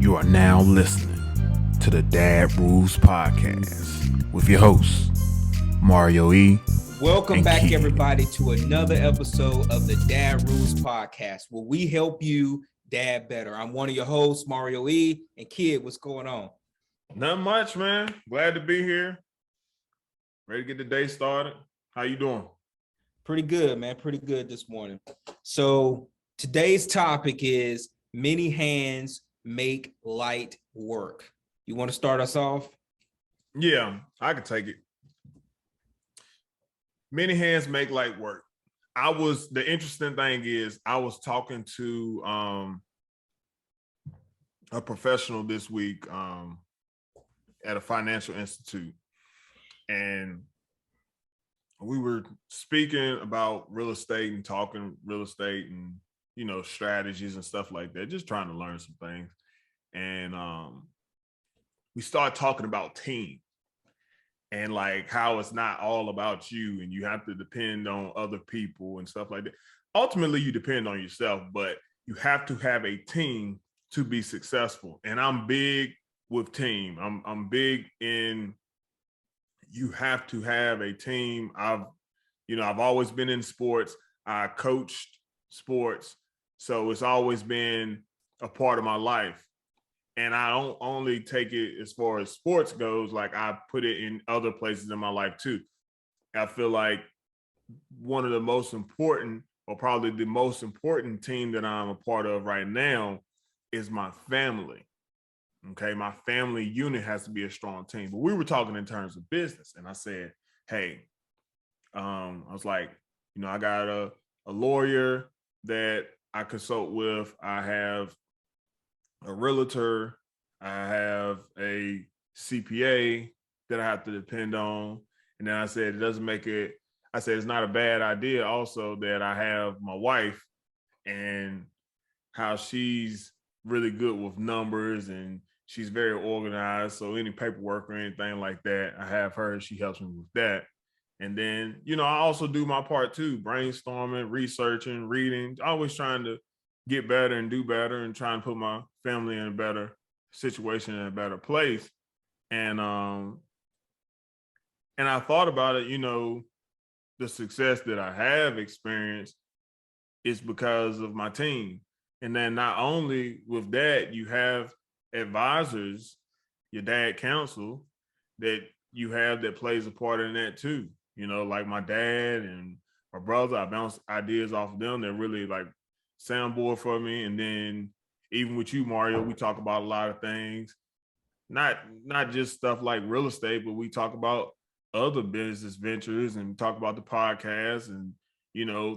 You are now listening to the Dad Rules Podcast with your hosts, Mario E. Welcome back, Kid. everybody, to another episode of the Dad Rules Podcast, where we help you dad better. I'm one of your hosts, Mario E. And Kid, what's going on? Not much, man. Glad to be here. Ready to get the day started. How you doing? Pretty good, man. Pretty good this morning. So today's topic is many hands make light work. You want to start us off? Yeah, I can take it. Many hands make light work. The interesting thing is I was talking to a professional this week at a financial institute, and we were speaking about real estate and talking real estate and, strategies and stuff like that, just trying to learn some things. And we started talking about team and like how it's not all about you and you have to depend on other people and stuff like that. Ultimately, you depend on yourself, but you have to have a team to be successful. And I'm big with team. I'm big in you have to have a team. I've always been in sports. I coached sports. So it's always been a part of my life. And I don't only take it as far as sports goes, like I put it in other places in my life too. I feel like one of the most important, or probably the most important team that I'm a part of right now is my family. Okay, my family unit has to be a strong team. But we were talking in terms of business, and I said, hey, I was like, I got a lawyer that I consult with. I have a realtor. I have a CPA that I have to depend on. And then I said, it's not a bad idea also that I have my wife and how she's really good with numbers and she's very organized. So any paperwork or anything like that, I have her. She helps me with that. And then, I also do my part too, brainstorming, researching, reading, always trying to get better and do better and trying to put my family in a better situation, in a better place. And I thought about it, the success that I have experienced is because of my team. And then not only with that, you have advisors, your dad counsel that you have that plays a part in that too. Like my dad and my brother, I bounce ideas off of them. They're really like soundboard for me. And then even with you, Mario, we talk about a lot of things, not just stuff like real estate, but we talk about other business ventures and talk about the podcast and,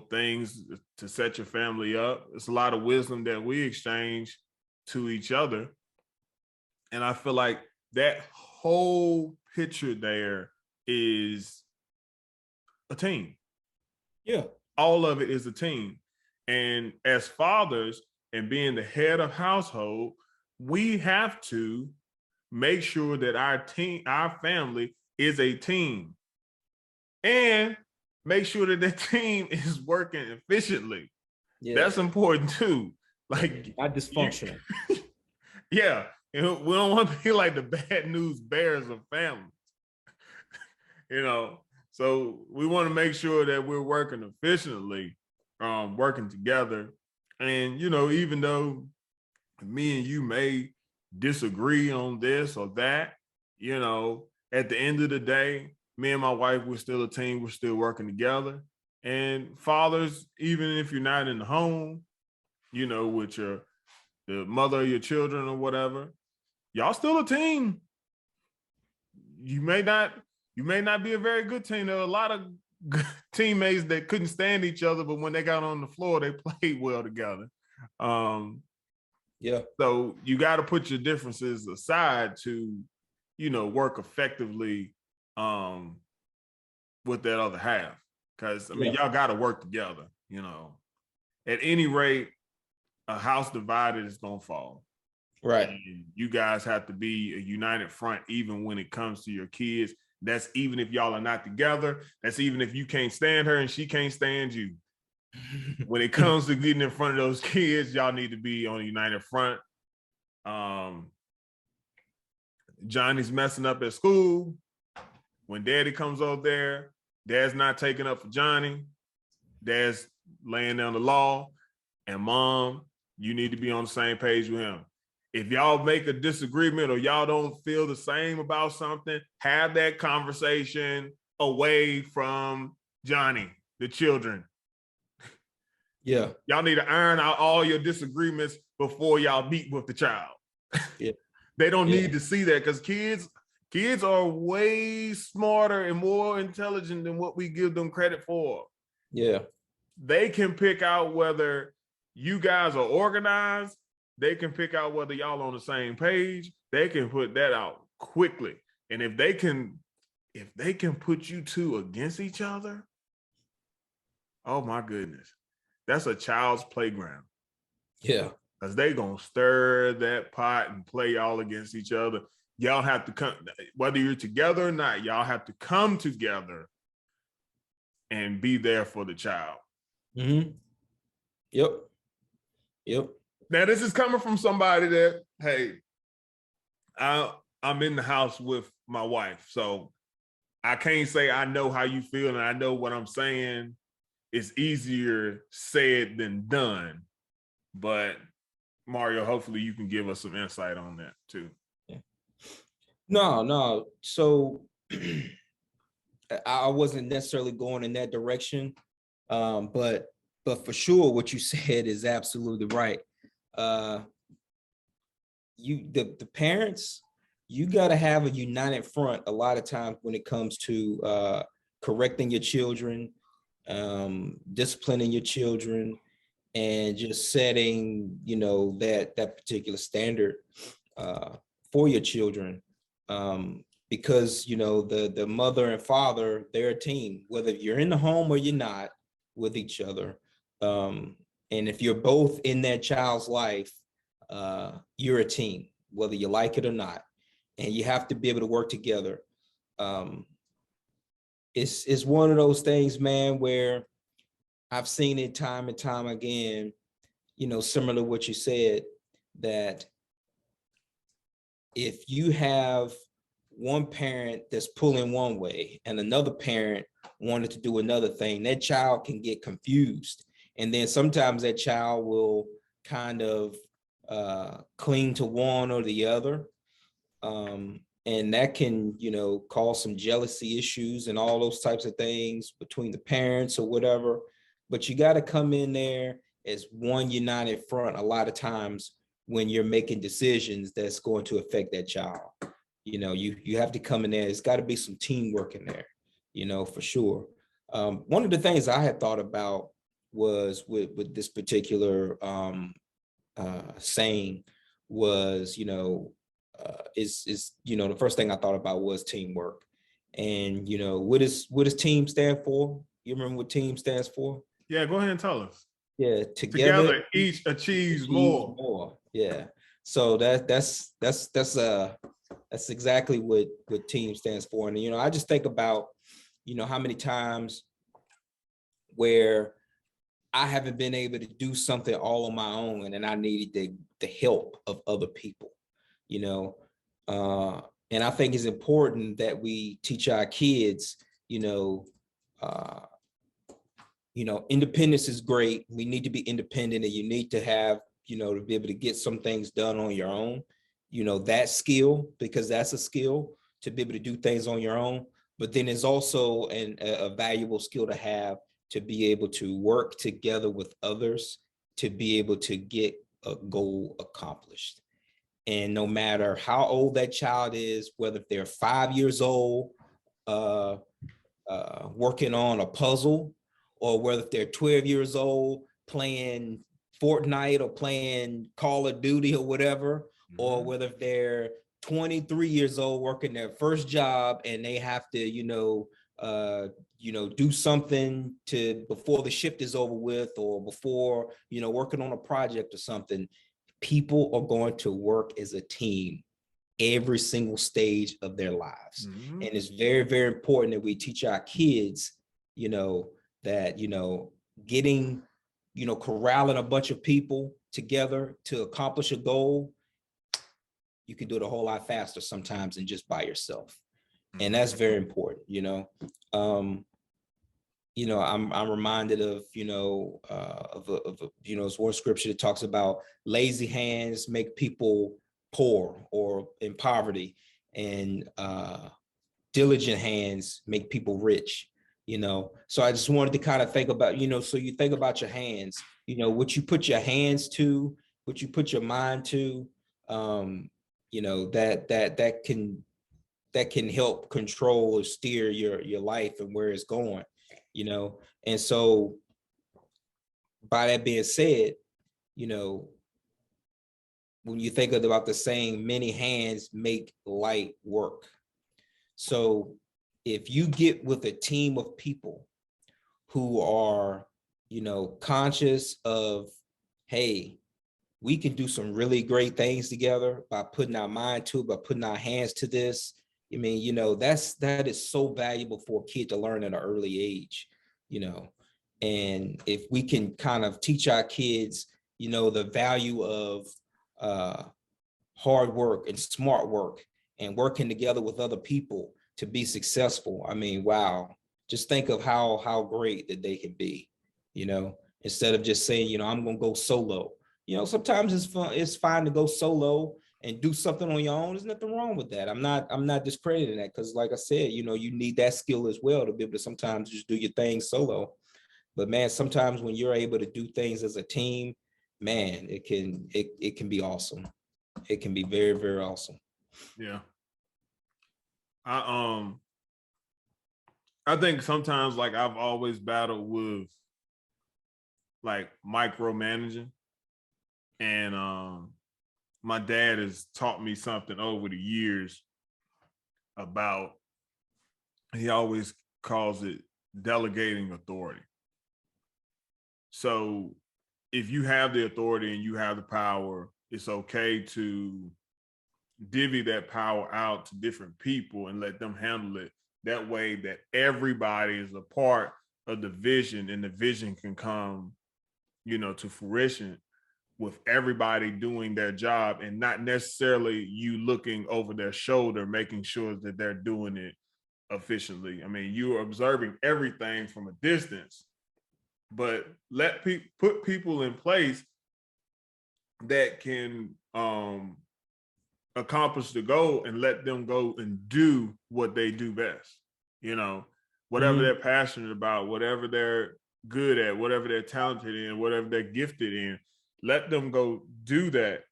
things to set your family up. It's a lot of wisdom that we exchange to each other. And I feel like that whole picture there is a team. Yeah. All of it is a team. And as fathers and being the head of household, we have to make sure that our family is a team and make sure that the team is working efficiently. Yeah. That's important too. Like not dysfunctional. Yeah. We don't want to be like the bad news bears of families. So we want to make sure that we're working efficiently, working together. And, even though me and you may disagree on this or that, at the end of the day, me and my wife, we're still a team. We're still working together. And fathers, even if you're not in the home, with the mother of your children or whatever, y'all still a team. You may not be a very good team. There are a lot of teammates that couldn't stand each other, but when they got on the floor, they played well together. Yeah. So you got to put your differences aside to, work effectively with that other half. Because, y'all got to work together, At any rate, a house divided is going to fall. Right. And you guys have to be a united front, even when it comes to your kids. That's even if y'all are not together. That's even if you can't stand her and she can't stand you. When it comes to getting in front of those kids, y'all need to be on a united front Johnny's messing up at school. When daddy comes over there, dad's not taking up for Johnny. Dad's laying down the law. And mom, you need to be on the same page with him. If y'all make a disagreement or y'all don't feel the same about something, have that conversation away from Johnny, the children. Yeah. Y'all need to iron out all your disagreements before y'all meet with the child. Yeah. They don't need to see that, because kids are way smarter and more intelligent than what we give them credit for. Yeah. They can pick out whether you guys are organized. They can pick out whether y'all on the same page. They can put that out quickly. And if they can put you two against each other, oh my goodness, that's a child's playground. Yeah. Because they gonna stir that pot and play all against each other. Y'all have to come, whether you're together or not, y'all have to come together and be there for the child. Mm-hmm. Yep. Now, this is coming from somebody that, hey, I'm in the house with my wife, so I can't say I know how you feel and I know what I'm saying. It's easier said than done. But Mario, hopefully you can give us some insight on that too. Yeah. No. So I wasn't necessarily going in that direction, but for sure, what you said is absolutely right. The parents, you got to have a united front a lot of times when it comes to correcting your children, disciplining your children, and just setting, that particular standard for your children. Because, the mother and father, they're a team, whether you're in the home or you're not with each other. And if you're both in that child's life, you're a team, whether you like it or not. And you have to be able to work together. It's one of those things, man, where I've seen it time and time again, similar to what you said, that if you have one parent that's pulling one way and another parent wanted to do another thing, that child can get confused. And then sometimes that child will kind of cling to one or the other. And that can, cause some jealousy issues and all those types of things between the parents or whatever. But you got to come in there as one united front a lot of times when you're making decisions that's going to affect that child. You have to come in there. It's got to be some teamwork in there, for sure. One of the things I had thought about was with this particular saying was, the first thing I thought about was teamwork. And, what does team stand for? You remember what team stands for? Yeah, go ahead and tell us. Yeah, together each achieves more. Yeah. So that's exactly what team stands for. And, I just think about, how many times where I haven't been able to do something all on my own and I needed the help of other people, and I think it's important that we teach our kids, independence is great. We need to be independent, and you need to have, to be able to get some things done on your own, that skill, because that's a skill to be able to do things on your own. But then it's also a valuable skill to have to be able to work together with others to be able to get a goal accomplished. And no matter how old that child is, whether they're 5 years old, working on a puzzle, or whether they're 12 years old playing Fortnite or playing Call of Duty or whatever, or whether they're 23 years old working their first job and they have to, do something before the shift is over with, or before, working on a project or something. People are going to work as a team every single stage of their lives. And it's very, very important that we teach our kids, that, getting, corralling a bunch of people together to accomplish a goal, you can do it a whole lot faster sometimes than just by yourself. And that's very important, I'm reminded of, it's one scripture that talks about lazy hands make people poor or in poverty, and diligent hands make people rich, So I just wanted to kind of think about, so you think about your hands, what you put your hands to, what you put your mind to, that can help control or steer your life and where it's going, And so by that being said, when you think about the saying, many hands make light work. So if you get with a team of people who are, conscious of, hey, we can do some really great things together by putting our mind to it, by putting our hands to this. I mean, that is so valuable for a kid to learn at an early age, and if we can kind of teach our kids, the value of hard work and smart work and working together with other people to be successful. I mean, wow, just think of how great that they can be, instead of just saying, I'm going to go solo. Sometimes it's fine to go solo and do something on your own. There's nothing wrong with that. I'm not discrediting that, because like I said, you need that skill as well to be able to sometimes just do your thing solo. But man, sometimes when you're able to do things as a team, man, it can be awesome. It can be very, very awesome. Yeah. I think sometimes, like, I've always battled with like micromanaging, and my dad has taught me something over the years about, he always calls it delegating authority. So if you have the authority and you have the power, it's okay to divvy that power out to different people and let them handle it. That way that everybody is a part of the vision, and the vision can come, to fruition with everybody doing their job, and not necessarily you looking over their shoulder, making sure that they're doing it efficiently. I mean, you're observing everything from a distance, but put people in place that can accomplish the goal, and let them go and do what they do best. Whatever they're passionate about, whatever they're good at, whatever they're talented in, whatever they're gifted in, let them go do that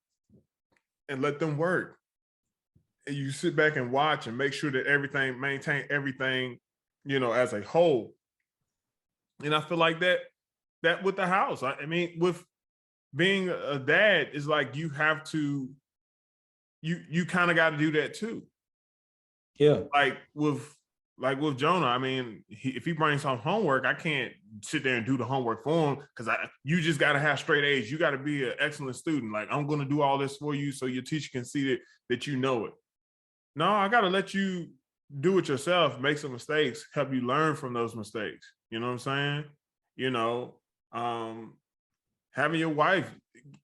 and let them work. And you sit back and watch and make sure that maintain everything, as a whole. And I feel like that with the house, I mean, with being a dad, is like you have to, you kind of got to do that too. Yeah. Like with Jonah, I mean, if he brings home homework, I can't sit there and do the homework for him, because you just got to have straight A's. You got to be an excellent student. Like, I'm going to do all this for you so your teacher can see that you know it. No, I got to let you do it yourself, make some mistakes, help you learn from those mistakes. You know what I'm saying? Having your wife,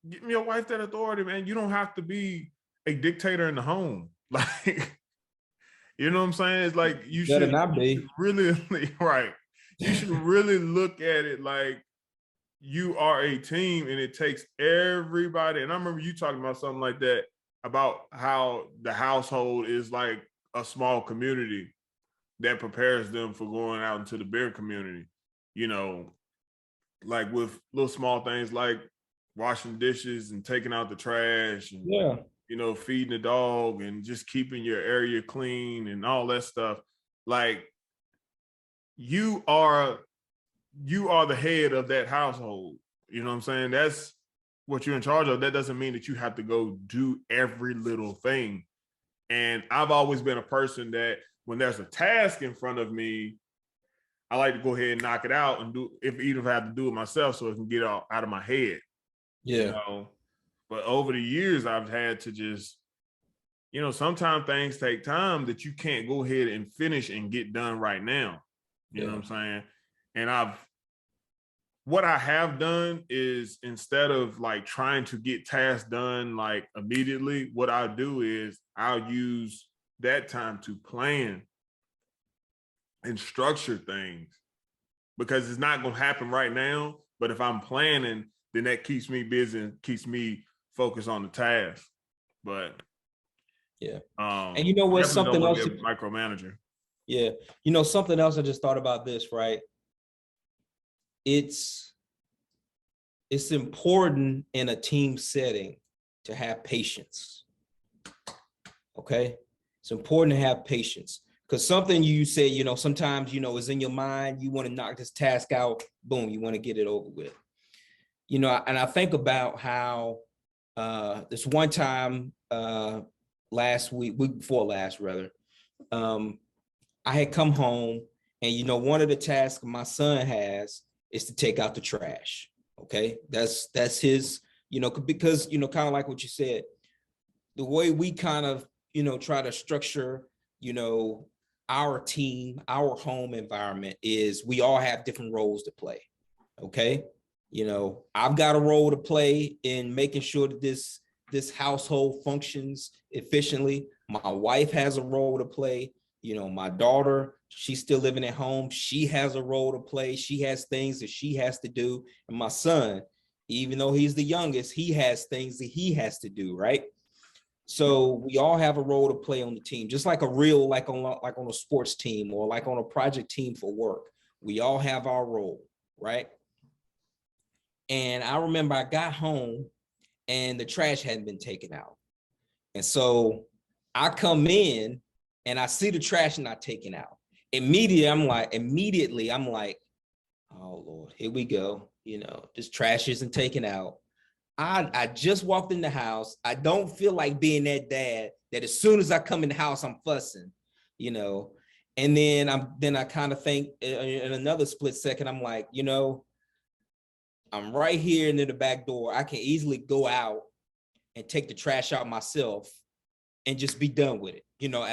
give me your wife that authority, man. You don't have to be a dictator in the home. Like, you know what I'm saying? It's like you should really, right. You should really look at it like you are a team, and it takes everybody. And I remember you talking about something like that, about how the household is like a small community that prepares them for going out into the bigger community, like with little small things like washing dishes and taking out the trash, and feeding the dog, and just keeping your area clean and all that stuff. Like, you are the head of that household. You know what I'm saying? That's what you're in charge of. That doesn't mean that you have to go do every little thing. And I've always been a person that when there's a task in front of me, I like to go ahead and knock it out and even if I have to do it myself, so it can get out of my head. Yeah. But over the years, I've had to just, sometimes things take time that you can't go ahead and finish and get done right now. You know what I'm saying? And I've what I have done is, instead of like trying to get tasks done like immediately, what I'll do is I'll use that time to plan and structure things, because it's not going to happen right now. But if I'm planning, then that keeps me busy and keeps me focused on the task. But yeah. And you know what? Something else. Micromanager. Yeah. You know, something else I just thought about this, right? It's important in a team setting to have patience. Okay. It's important to have patience, because something you say, you know, sometimes, you know, is in your mind, you want to knock this task out, boom, you want to get it over with. You know, and I think about how this one time week before last rather, I had come home, and, you know, one of the tasks my son has is to take out the trash. Okay. That's his, you know, because, you know, kind of like what you said, the way we kind of, you know, try to structure, you know, our team, our home environment is we all have different roles to play. Okay. You know, I've got a role to play in making sure that this household functions efficiently. My wife has a role to play. You know, my daughter, she's still living at home. She has a role to play. She has things that she has to do. And my son, even though he's the youngest, he has things that he has to do, right? So we all have a role to play on the team, just like on a sports team or like on a project team for work. We all have our role, right? And I remember I got home and the trash hadn't been taken out. And so I come in and I see the trash not taken out. Immediately, I'm like, oh Lord, here we go. You know, this trash isn't taken out. I just walked in the house. I don't feel like being that dad that as soon as I come in the house, I'm fussing, you know. And then I kind of think in another split second, I'm like, you know, I'm right here near the back door. I can easily go out and take the trash out myself and just be done with it, you know.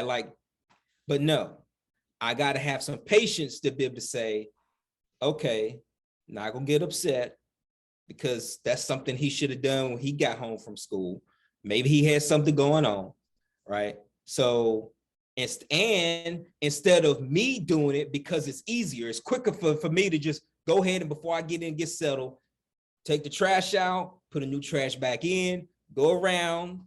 But no, I got to have some patience to be able to say, okay, not gonna get upset, because that's something he should have done when he got home from school. Maybe he had something going on, right? So, and instead of me doing it, because it's easier, it's quicker for me to just go ahead and before I get in, get settled, take the trash out, put a new trash back in, go around,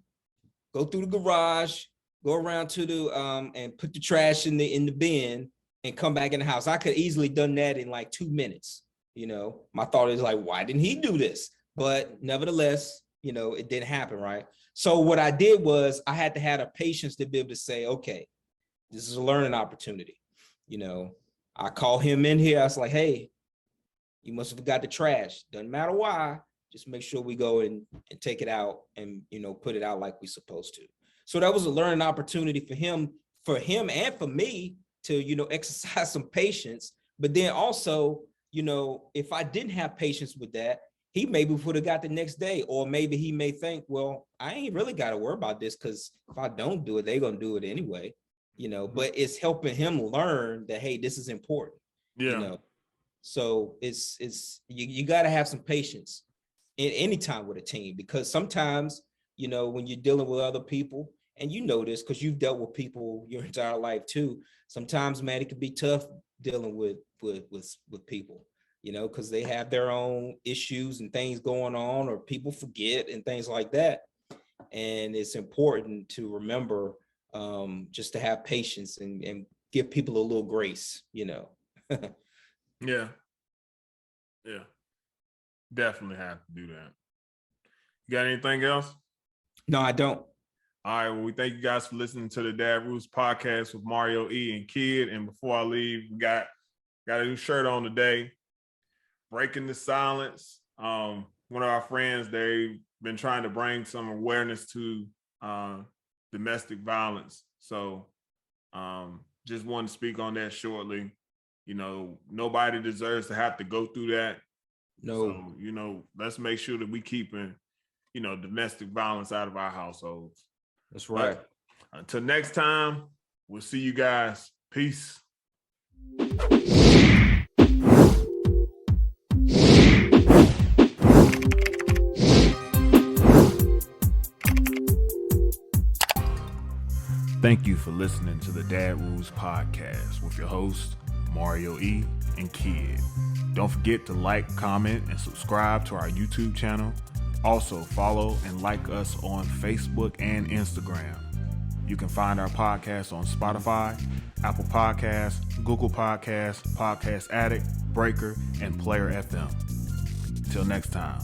go through the garage, go around to the, and put the trash in the bin and come back in the house. I could easily done that in like 2 minutes. You know, my thought is like, why didn't he do this? But nevertheless, you know, it didn't happen, right? So what I did was I had to have the patience to be able to say, okay, this is a learning opportunity. You know, I call him in here. I was like, hey, you must have forgot the trash. Doesn't matter why. Just make sure we go and take it out and, you know, put it out like we're supposed to. So that was a learning opportunity for him and for me to, you know, exercise some patience. But then also, you know, if I didn't have patience with that, he maybe would have got the next day, or maybe he may think, well, I ain't really got to worry about this, because if I don't do it, they're going to do it anyway, you know. But it's helping him learn that, hey, this is important, you know. So you got to have some patience in any time with a team, because sometimes, you know, when you're dealing with other people, and you know this because you've dealt with people your entire life too, sometimes, man, it can be tough dealing with people, you know, because they have their own issues and things going on, or people forget and things like that. And it's important to remember just to have patience and give people a little grace, you know. Yeah. Definitely have to do that. You got anything else? No, I don't. All right, well, we thank you guys for listening to the Dad Rules podcast with Mario E and Kid. And before I leave, we got a new shirt on today, Breaking the Silence. One of our friends, they've been trying to bring some awareness to domestic violence. So just want to speak on that shortly. You know, nobody deserves to have to go through that. No. So, you know, let's make sure that we keeping, you know, domestic violence out of our households. That's right. But until next time, we'll see you guys. Peace. Thank you for listening to the Dad Rules Podcast with your hosts, Mario E. and Kid. Don't forget to like, comment, and subscribe to our YouTube channel. Also, follow and like us on Facebook and Instagram. You can find our podcast on Spotify, Apple Podcasts, Google Podcasts, Podcast Addict, Breaker, and Player FM. Till next time.